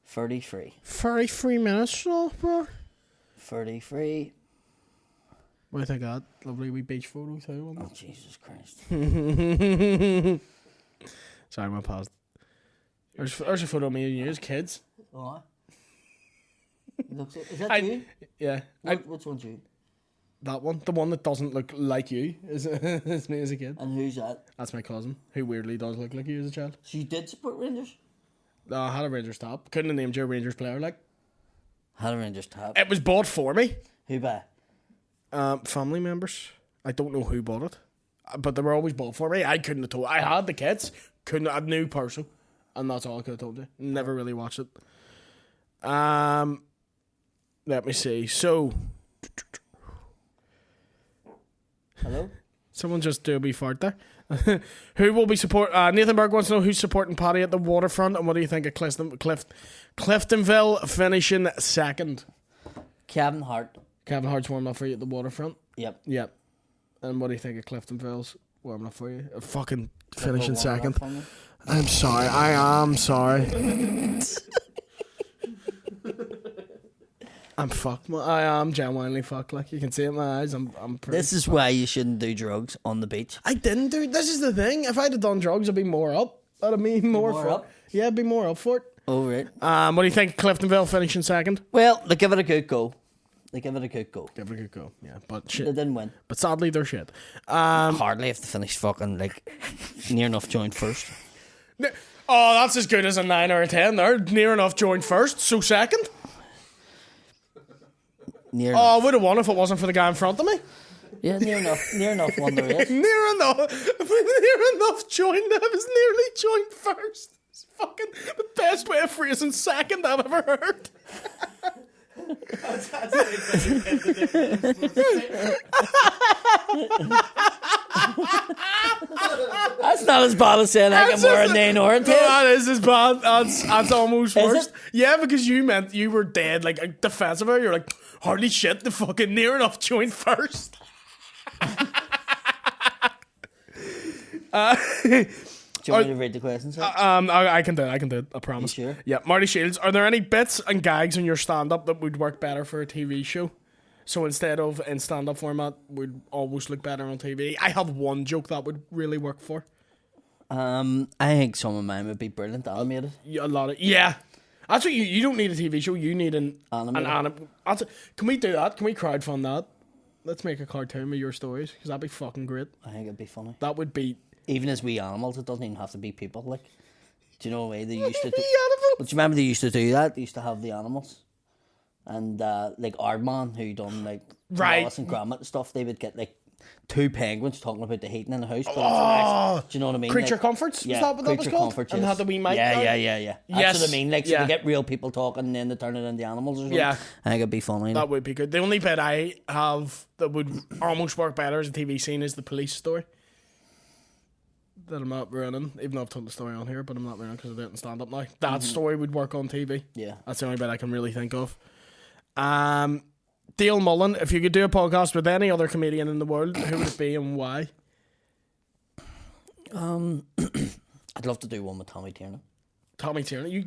33. 33 minutes, bro. 33. What I got? Lovely wee beach photo too. Oh, Jesus Christ. Sorry, my pause. There's a photo of me and you as kids. Oh. Is that I- you? Yeah, Which one's you? that one. The one that doesn't look like you is is me as a kid. And who's that? That's my cousin, who weirdly does look like you as a child. So you did support Rangers? No, I had a Rangers top. Couldn't have named you a Rangers player, like. Had a Rangers top. It was bought for me. Who by? Family members. I don't know who bought it, but they were always bought for me. I couldn't have told. I had the kits. Couldn't. I knew person, and that's all I could have told you. Never really watched it. Let me see. So, Hello? someone just do a wee fart there. Who will be support? Nathan Berg wants to know who's supporting Paddy at the waterfront, and what do you think of Cliftonville finishing second? Kevin Hart. Kevin Hart's warming up for you at the waterfront. Yep. Yep. And what do you think of Cliftonville's warming up for you? Fucking finishing second. I'm sorry. I am sorry. I'm fucked. I am genuinely fucked. Like, you can see it in my eyes. I'm pretty. This is why you shouldn't do drugs on the beach. I didn't do. This is the thing. If I'd have done drugs, I'd be more up. I'd be more more for up? it. Yeah, I'd be more up for it. Oh, right. What do you think of Cliftonville finishing second? Well, they give it a good go. Give it a good go. Give it a good go. Yeah, but They shit. didn't win. But sadly, they're shit. Hardly if they finished fucking, like, near enough joined first. Oh, that's as good as a 9 or a 10 there. Near enough joined first, so second. Near Oh, enough. I would have won if it wasn't for the guy in front of me. Yeah, near enough. Near enough won the race. Near enough joined. I was nearly joined first. It's fucking the best way of phrasing second I've ever heard. That's not as bad as saying I can wear a nine orange. No, that is as bad. That's almost Is worse. it? Yeah, because you meant you were dead, like defensive. You're like, holy shit, the fucking near enough joint first. Do you want me to read the questions? I can do it. I promise. You sure? Yeah, Marty Shields. Are there any bits and gags in your stand-up that would work better for a TV show? So instead of in stand-up format, would always look better on TV. I have one joke that would really work for. I think some of mine would be brilliant animated. Yeah, a lot of That's what you don't need a TV show. You need an anime. Can we do that? Can we crowdfund that? Let's make a cartoon with your stories because that'd be fucking great. I think it'd be funny. That would be. Even as we animals, it doesn't even have to be people. Like, do you know the way they used to do? animals? But do you remember they used to do that? They used to have the animals, and like Aardman, who done like Right. Wallace and Gromit and stuff. They would get like 2 penguins talking about the heating in the house. But do you know what I mean? Creature like, Comforts? Yeah, Is that what that was Creature called? Comforts, And yes. had the wee mic Yeah. Yes. That's what I mean. Like, so Yeah. they get real people talking, and then they turn it into animals or something. Yeah. I think it'd be funny. That would be good. The only bit I have that would almost work better as a TV scene is the police story. That I'm not running, even though I've told the story on here, but I'm not running because I didn't stand up now. That story would work on TV. Yeah. That's the only bit I can really think of. Dale Mullen, if you could do a podcast with any other comedian in the world, who would it be and why? I'd love to do one with Tommy Tiernan. Tommy Tiernan, you...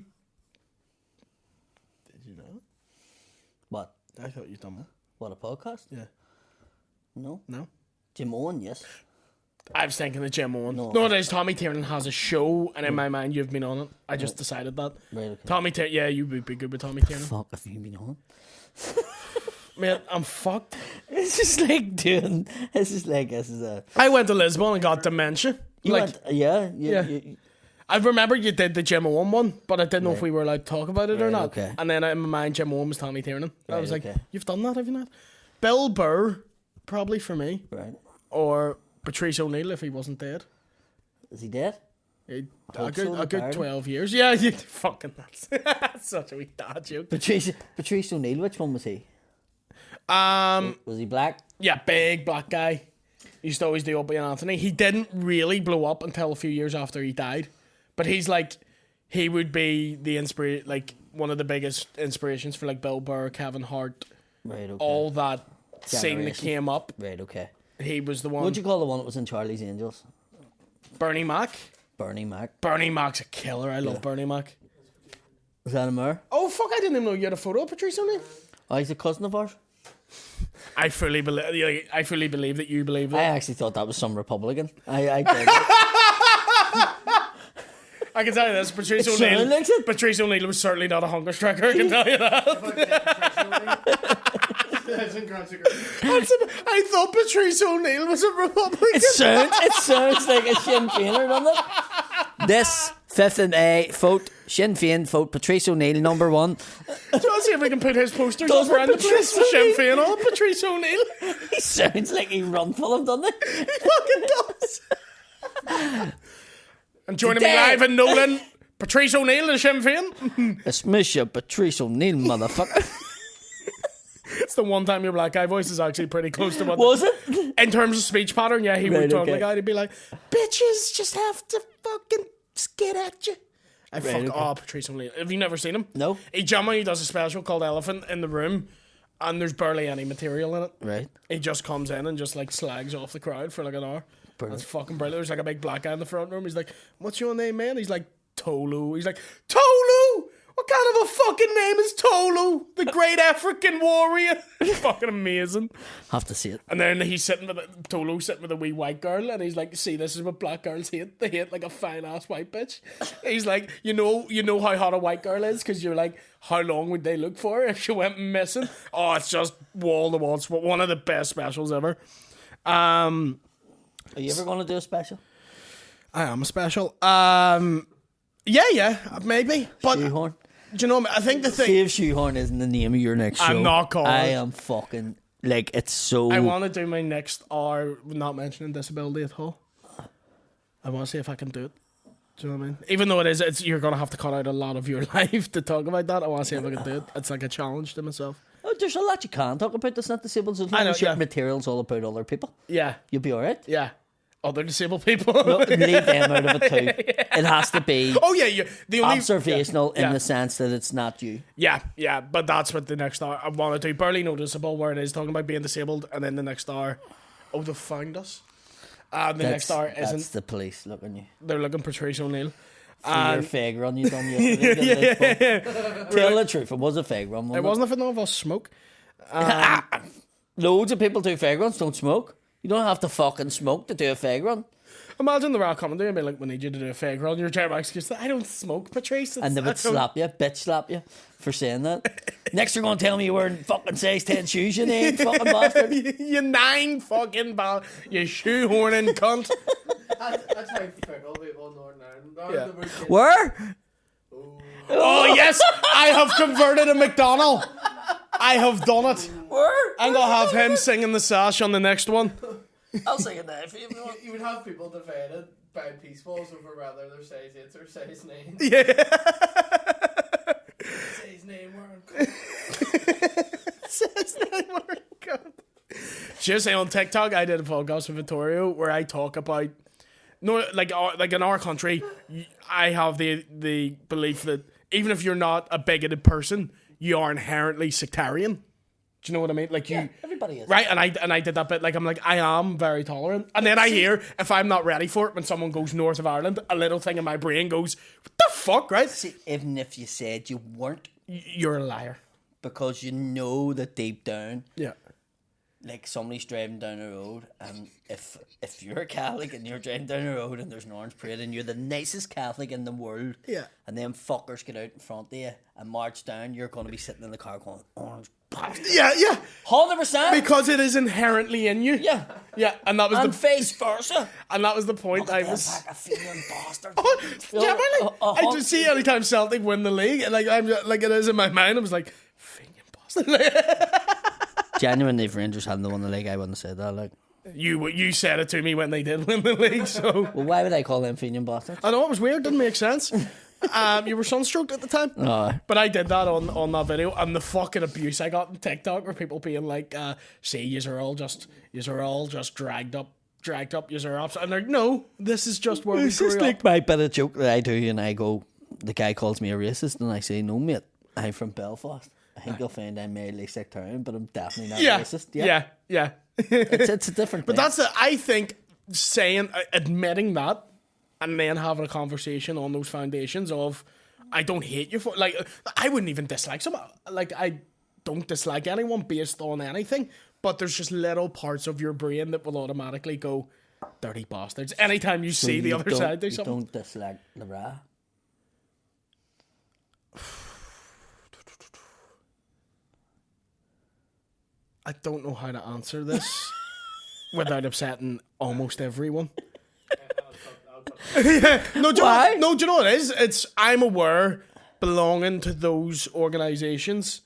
Did you know? What? I thought you'd done one. What, a podcast? Yeah. No. No? Jim Owen, yes. I was thinking of Jim Owen. No. No, it is. Tommy Tiernan has a show, and in my mind, you've been on it. I just decided that. Right, okay. Tommy Tiernan, yeah, you would be good with Tommy Tiernan. Fuck, have you been on? Man, I'm fucked. It's just like doing. This is a. I went to Lisbon and got dementia. You like, went, yeah. Yeah. I remember you did the Jim Owen one, but I didn't know if we were allowed to talk about it or Right, not. okay. And then in my mind, Jim Owen was Tommy Tiernan. I was like, okay. you've done that, have you not? Bill Burr, probably for me. Right. Or Patrice O'Neill if he wasn't dead. Is he dead? A Hope so, good retired. 12 years. Yeah, you fucking that's such a wee dad joke. Patrice O'Neill, which one was he? Was he black? Yeah, big black guy. He used to always do Opie and Anthony. He didn't really blow up until a few years after he died. But he's like, he would be the one of the biggest inspirations for like Bill Burr, Kevin Hart, Right, okay. all that scene that Generation. came up. Right, okay. He was the one. What'd you call the one that was in Charlie's Angels? Bernie Mac. Bernie Mac. Bernie Mac's a killer. I love Bernie Mac. Was that a mayor? Oh fuck! I didn't even know you had a photo of Patrice O'Neill. Oh, he's a cousin of ours? I fully believe. I fully believe that you believe I that. actually thought that was some Republican. I did. I can tell you this: Patrice It sounded O'Neill. like it. Patrice O'Neill was certainly not a hunger striker. I can tell you that. I thought Patrice O'Neill was a Republican. It sounds like a Sinn Féiner, doesn't it? This 5th and A vote Sinn Féin vote Patrice O'Neill number 1. Do you want to see if we can put his posters Does up around the Patrice place for Sinn O'Neill? Féin on Patrice O'Neill? He sounds like he run for them, doesn't he? He fucking does. And joining me Today- live in Nolan, Patrice O'Neill of Sinn Féin. It's Mr. Patrice O'Neill, motherfucker. It's the one time your black guy voice is actually pretty close to what. Was it? In terms of speech pattern, yeah, he Right, would talk okay. like that. He'd be like, "Bitches just have to fucking skid at you." okay. Oh, Patrice O'Neill. Have you never seen him? No. He generally does a special called Elephant in the Room, and there's barely any material in it. Right. He just comes in and just like slags off the crowd for like an hour. Brilliant. That's fucking brilliant. There's like a big black guy in the front room. He's like, "What's your name, man?" He's like, "Tolu." He's like, "Tolu! What kind of a fucking name is Tolu? The great African warrior." It's fucking amazing. Have to see it. And then he's Tolu sitting with a wee white girl, and he's like, "See, this is what black girls hate. They hate like a fine ass white bitch." He's like, you know how hot a white girl is, because you're like, how long would they look for if she went missing? Oh, it's just wall to wall. It's one of the best specials ever. Are you ever going to do a special? I am a special. Yeah, maybe. But Shoehorn? do you know what I think the thing? See if Shoehorn isn't the name of your next show. I'm not calling I it. am fucking... Like, it's so... I want to do my next hour not mentioning disability at all. I want to see if I can do it. Do you know what I mean? Even though you're going to have to cut out a lot of your life to talk about that, I want to see if I can do it. It's like a challenge to myself. But there's a lot you can talk about that's not disabled. As I long know, as your yeah. material's all about other people, Yeah. you'll be alright. Yeah. Other disabled people. No, leave them out of it too. It has to be Oh yeah, the only observational yeah. in the sense that it's not you. Yeah, but that's what the next hour I want to do. Barely noticeable where it is talking about being disabled, and then the next hour, oh, they found us. Next hour That's isn't. the police looking you. They're looking for Trace O'Neill. For your fag run you done yesterday. Tell the truth, it was a fag run. It wasn't if none of us smoke. Loads of people do fag runs, don't smoke. You don't have to fucking smoke to do a fag run. Imagine the rock coming to you and be like, "We need you to do a fake run." Your chair excuse, "I don't smoke, Patrice." And they would slap you, bitch slap you for saying that. Next you're going to tell me you're wearing fucking size 10 shoes, you need fucking bastard. You 9 fucking you shoehorning cunt. That's how fickle people in Northern Ireland are. Yeah. They were kids. Where? Oh yes, I have converted a McDonald. I have done it. Where? I'm gonna have him singing the sash on the next one. I'll sing it now for you if you want. You would have people divided by peace balls over whether they're size 8s or size 9. Yeah. Size 9 wearing. Says that word, God. Just say on TikTok, I did a podcast with Vittorio where I talk about like in our country, I have the belief that even if you're not a bigoted person, you are inherently sectarian. Do you know what I mean? Like you, everybody is. right? And I did that bit. Like I'm like I am very tolerant, and then I hear if I'm not ready for it when someone goes north of Ireland, a little thing in my brain goes, "What the fuck?" Right? See, even if you said you weren't, You're a liar. because you know that deep down, Yeah. like somebody's driving down the road, and if you're a Catholic and you're driving down the road and there's an orange parade and you're the nicest Catholic in the world, Yeah. and them fuckers get out in front of you and march down, you're going to be sitting in the car going, orange bastard. Yeah. 100%. Because it is inherently in you. Yeah. Yeah, and that was And the vice versa. and that was the point I Them was. pack of feeling bastards. Yeah, really? I just see anytime Celtic win the league, and like I'm like it is in my mind. I was like, "Finging Boston." Genuinely, if Rangers hadn't won the league, I wouldn't have said that. Like, You said it to me when they did win the league, so well, why would I call them Fenian bastards? I know it was weird. Didn't make sense. You were sunstroked at the time. No. But I did that on that video, and the fucking abuse I got on TikTok where people being like, "See, you're all just dragged up, you're ups," and they're like, "No, this is just where we It's just grew like up." my bit of joke that I do, and I go, the guy calls me a racist, and I say, no, mate, I'm from Belfast. I think you'll find I'm mildly sectarian, but I'm definitely not Yeah, racist. yeah. It's a different But thing. that's I think admitting that, and then having a conversation on those foundations of, I don't hate you for, like, I wouldn't even dislike someone. Like, I don't dislike anyone based on anything, but there's just little parts of your brain that will automatically go, dirty bastards, anytime you see the other side do you something. don't dislike the Ra. I don't know how to answer this without upsetting almost everyone. No, do Why? do you know what it is? It's I'm aware belonging to those organisations.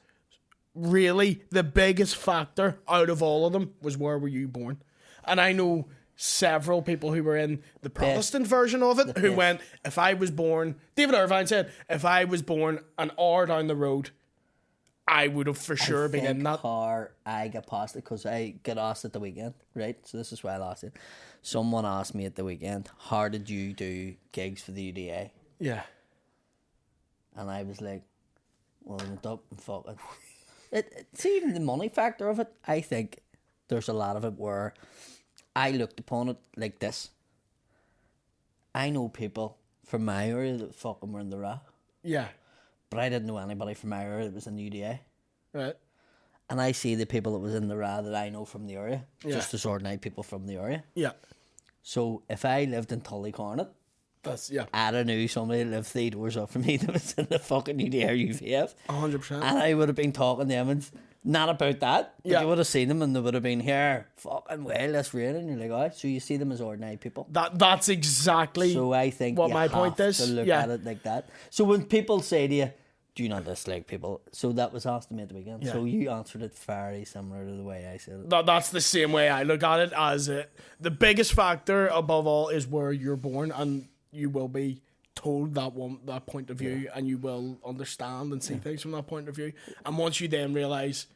Really, the biggest factor out of all of them was where were you born, and I know several people who were in the Protestant version of it who best. went, if I was born, David Irvine said, if I was born an hour down the road, I would have for sure been in that. How I got past it, because I got asked at the weekend, right? So this is why I asked it. Someone asked me at the weekend, how did you do gigs for the UDA? Yeah. And I was like, well, I went up and fucking... It's even the money factor of it. I think there's a lot of it where I looked upon it like this. I know people from my area that fucking were in the Ra, Yeah. but I didn't know anybody from my area that was in the UDA. Right. And I see the people that was in the Ra that I know from the area, Yeah. just as ordinary people from the area. Yeah. So if I lived in Tullycornet, That's, yeah. I'd have knew somebody that lived 3 doors up from me that was in the fucking UDA or UVF. 100%. And I would have been talking to them and not about that. But Yeah. you would have seen them and they would have been here, fucking well, that's raining. You're like, oh, so you see them as ordinary people. That's exactly So I think what you my have point is. to look Yeah. at it like that. So when people say to you, do you not dislike people? So that was asked to me at the weekend. Yeah. So you answered it very similar to the way I said it. That's the same way I look at it, as the biggest factor above all is where you're born, and you will be told that point of view, and you will understand and see things from that point of view. And once you then realise,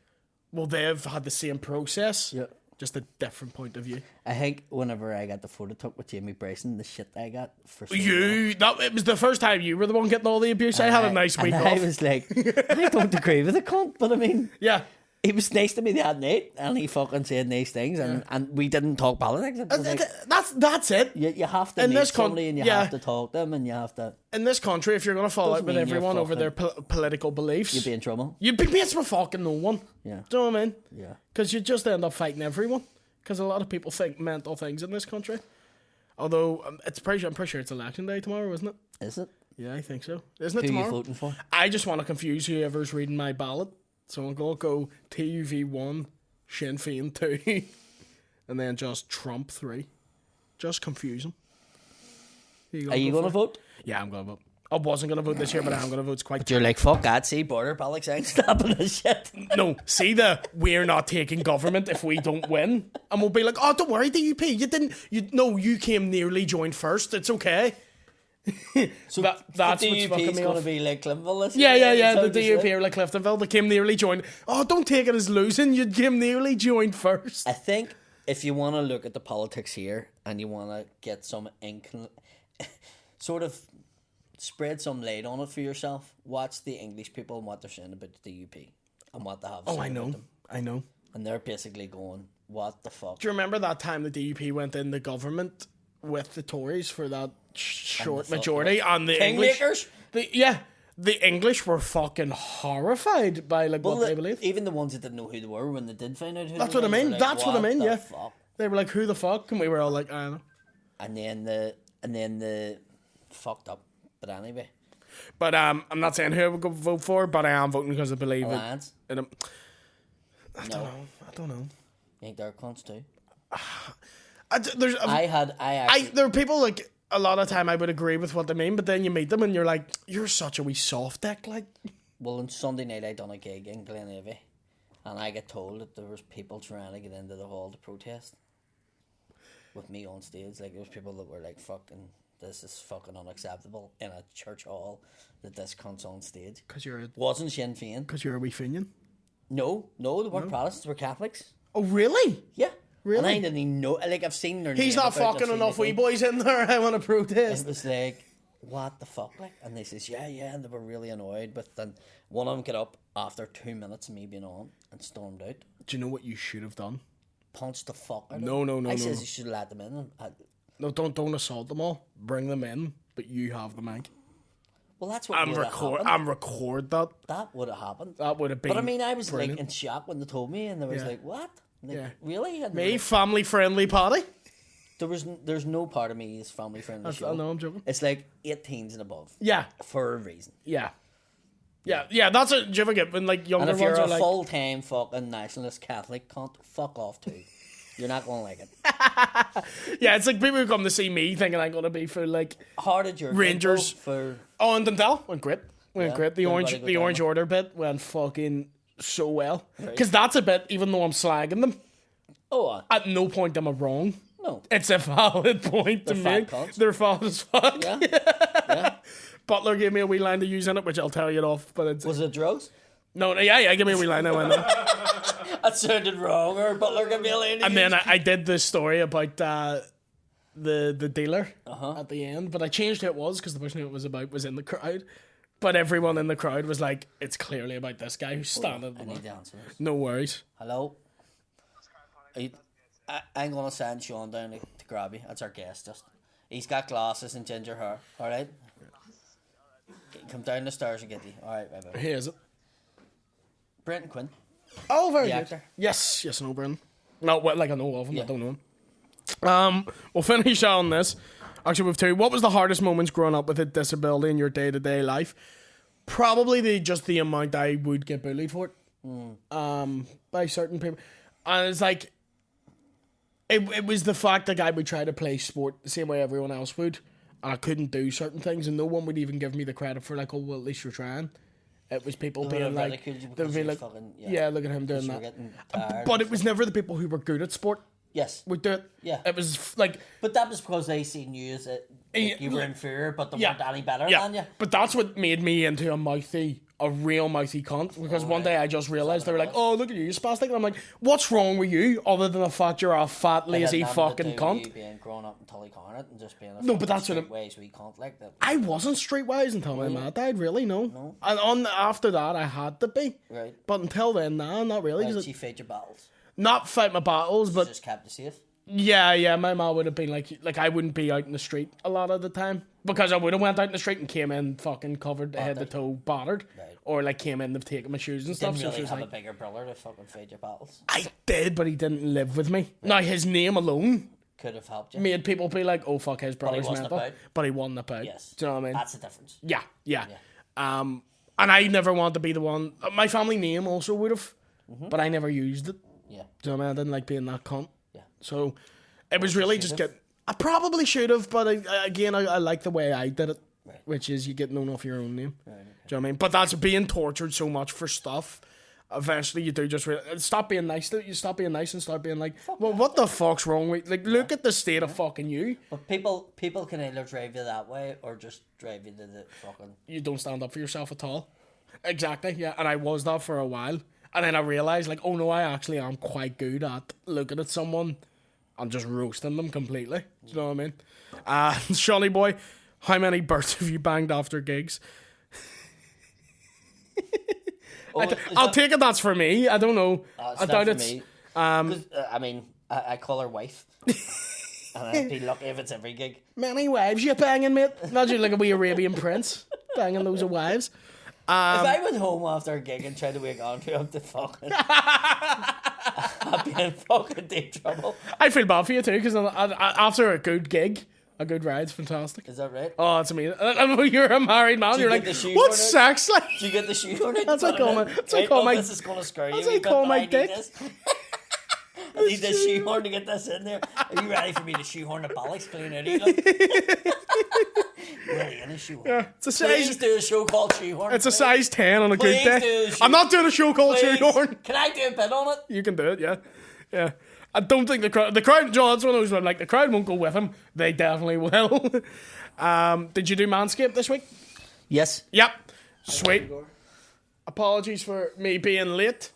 Well, they've had the same process. Yeah. Just a different point of view. I think whenever I got the photo took with Jamie Bryson, the shit I got for so long. It was the first time you were the one getting all the abuse. I had a nice week off. I was like, I don't agree with the cunt, but I mean, yeah. He was nice to me that night, and he fucking said nice things, and we didn't talk politics. It was like, that's it. You have to meet somebody, and you have to talk to them, and you have to... In this country, if you're going to fall out with everyone over their political beliefs... You'd be in trouble. You'd be mates with fucking no one. Yeah. Do you know what I mean? Yeah. Because you just end up fighting everyone. Because a lot of people think mental things in this country. Although, I'm pretty sure it's election day tomorrow, isn't it? Is it? Yeah, I think so. Isn't it Who tomorrow? Who are you voting for? I just want to confuse whoever's reading my ballot. So I'm going to go TUV 1, Sinn Féin 2, and then just Trump 3. Just confuse them. Are you going to vote? Yeah, I'm going to vote. I wasn't going to vote this year, but I'm going to vote. It's quite... But you're like, fuck that, see, border politics ain't stopping this shit. No, see we're not taking government if we don't win. And we'll be like, oh, don't worry, DUP, you came nearly joined first. It's okay. So that's what's fucking me going off. To be like Cliftonville this year? Yeah, the DUP are like Cliftonville. They came nearly joined. Oh, don't take it as losing. You came nearly joined first. I think if you want to look at the politics here and you want to get some sort of spread some light on it for yourself, watch the English people and what they're saying about the DUP and what they have to say about them. I know. And they're basically going, what the fuck? Do you remember that time the DUP went in the government with the Tories for that short majority and the English? The English were fucking horrified by what they believed. Even the ones that didn't know who they were when they did find out who That's they what were. I mean. Like, That's what I mean. Yeah. Fuck? They were like, "Who the fuck?" And we were all like, "I don't know." And then the fucked up. But anyway. But I'm not saying who I would go vote for, but I am voting because I believe Alliance? it. I don't know. You think they're cunts too? There are people like a lot of time I would agree with what they mean, but then you meet them and you're like, you're such a wee soft dick, like. Well, on Sunday night I done a gig in Glenavy, and I get told that there was people trying to get into the hall to protest with me on stage. Like, there was people that were like, fucking, this is fucking unacceptable in a church hall that this cunt's on stage. Wasn't Sinn Féin. Because you're a wee Fenian? No, they weren't Protestants, they were Catholics. Oh, really? Yeah. Really? And I didn't even know, like, I've seen their He's name not fucking enough wee boys in there, I want to protest. It was like, what the fuck, like? And they says, yeah, and they were really annoyed, but then one of them got up after 2 minutes of me being on and stormed out. Do you know what you should have done? Punched the fuck out of them. No. I says you should have let them in. No, don't assault them all. Bring them in, but you have the mic. Well, that's what I'm record that. That would have happened. That would have been. But I mean, I was brilliant. like in shock when they told me, and they was like, "What? Like, really?" And me, family friendly party. There's no part of me is family friendly. I know, I'm joking. It's like 18s and above. Yeah, for a reason. Yeah. That's it. Do you ever get when like younger ones are like... And if you're you're a full-time fucking nationalist Catholic cunt, fuck off too. You're not going to like it. Yeah, it's like people who come to see me thinking I'm going to be for like... How did your Rangers for... Oh, and Dundell went great. Great. The Orange Order bit went fucking so well. Because that's a bit, even though I'm slagging them, at no point am I wrong. No. It's a valid point to make. They're fat as fuck. Yeah. Butler gave me a wee line to use in it, which I'll tell you it off. But was it drugs? No, give me a wee line. I went in. That sounded wrong, or Butler gave me a line. And then I did this story about the dealer at the end, but I changed who it was because the person who it was about was in the crowd. But everyone in the crowd was like, it's clearly about this guy who's standing. I need the answers. No worries. Hello? I'm going to send Sean down to grab you. That's our guest, just. He's got glasses and ginger hair. Alright? Come down the stairs and get you. Alright, bye. Who is it? Brenton Quinn. Oh, very good. Actor. Yes, I know Brenton. No, well, like I know of him, I don't know him. We'll finish on this. Actually, with two. What was the hardest moments growing up with a disability in your day-to-day life? Probably just the amount I would get bullied for it. By certain people. And it's like, it was the fact that I would try to play sport the same way everyone else would, and I couldn't do certain things, and no one would even give me the credit for like, oh, well, at least you're trying. It was people being like, they'd be like, look at him doing that. But it was never the people who were good at sport. Yes. Would do it. Yeah. It was like... But that was because they seen you as you were inferior, but they weren't any better than you. But that's what made me into a mouthy, a real mouthy cunt, because one day I just realised they were like, oh, look at you spastic, and I'm like, what's wrong with you other than the fact you're a fat, lazy fucking cunt? You being grown up in Tullycarnet and just being a No, but that's what ways we can't like that. I wasn't streetwise until my mad died, really, no. And after that, I had to be. Right. But until then, nah, not really. Did she fight your battles? Not fight my battles, but Just kept you safe? yeah, my mom would have been like I wouldn't be out in the street a lot of the time, because I would have went out in the street and came in fucking covered head to toe battered, Right. or like came in to take my shoes and stuff. Didn't So really she was have like, a bigger brother to fucking fight your battles? I did, but he didn't live with me. Now his name alone Could have helped you. made people be like, oh fuck, his brother's wasn't mental, about. but he wasn't about. Yes. Do you know what I mean? That's the difference. Yeah. And I never wanted to be the one. My family name also would have, but I never used it. Yeah. Do you know what I mean? I didn't like being that cunt. Yeah. So it was really just get. I probably should have, but I like the way I did it, Right. which is you get known off your own name. Right, okay. Do you know what I mean? But that's being tortured so much for stuff. Eventually, you do just stop being nice. You stop being nice and start being like, well, what the fuck's wrong with? Like, look at the state of fucking you. But people can either drive you that way or just drive you to the fucking... You don't stand up for yourself at all. Exactly, yeah. And I was that for a while. And then I realised, like, oh no, I actually am quite good at looking at someone and just roasting them completely. Do you know what I mean? Shawnee boy, how many birds have you banged after gigs? I'll take it that's for me. I don't know. I doubt it's... Me. I mean, I call her wife. And I'd be lucky if it's every gig. Many wives you banging, mate. Imagine like a wee Arabian prince banging loads of wives. If I went home after a gig and tried to wake on to him to fucking... I'd be in fucking deep trouble. I feel bad for you too, because after a good gig, a good ride's fantastic. Is that right? Oh, it's amazing. I know you're a married man. You're like, what's sex like? Do you get the shoehorn? That's what I call my... That's what I call my... This is going to scare you. That's what I call my dick. I need this shoehorn to get this in there. Are you ready for me to shoehorn the bollocks clean out of you? Really, in a shoehorn. Yeah, it's a Please size... do a show called shoehorn. It's a size 10 on a good Please day. do I'm not doing a show called Please. Shoehorn. Can I do a bit on it? You can do it, yeah. Yeah. I don't think the crowd, John, that's one of those where, like, the crowd won't go with him. They definitely will. Did you do Manscaped this week? Yes. Yep. Sweet. Apologies for me being late.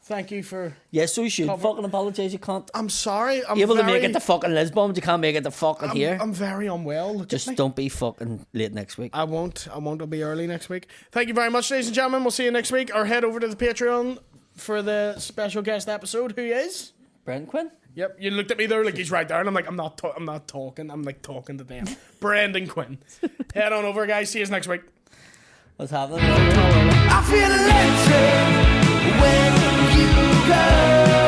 Thank you for... Yes, so you should fucking apologise, you can't. I'm sorry. You're able to make it to fucking Lisbon, but you can't make it to fucking here. I'm very unwell. Look Just at me. don't be fucking late next week. I won't. I'll be early next week. Thank you very much, ladies and gentlemen. We'll see you next week. Or head over to the Patreon for the special guest episode. Who is? Brendan Quinn? Yep. You looked at me there like he's right there, and I'm like, I'm not talking. I'm like talking to them. Brendan Quinn. Head on over, guys. See you next week. What's happening? I feel electric when you go.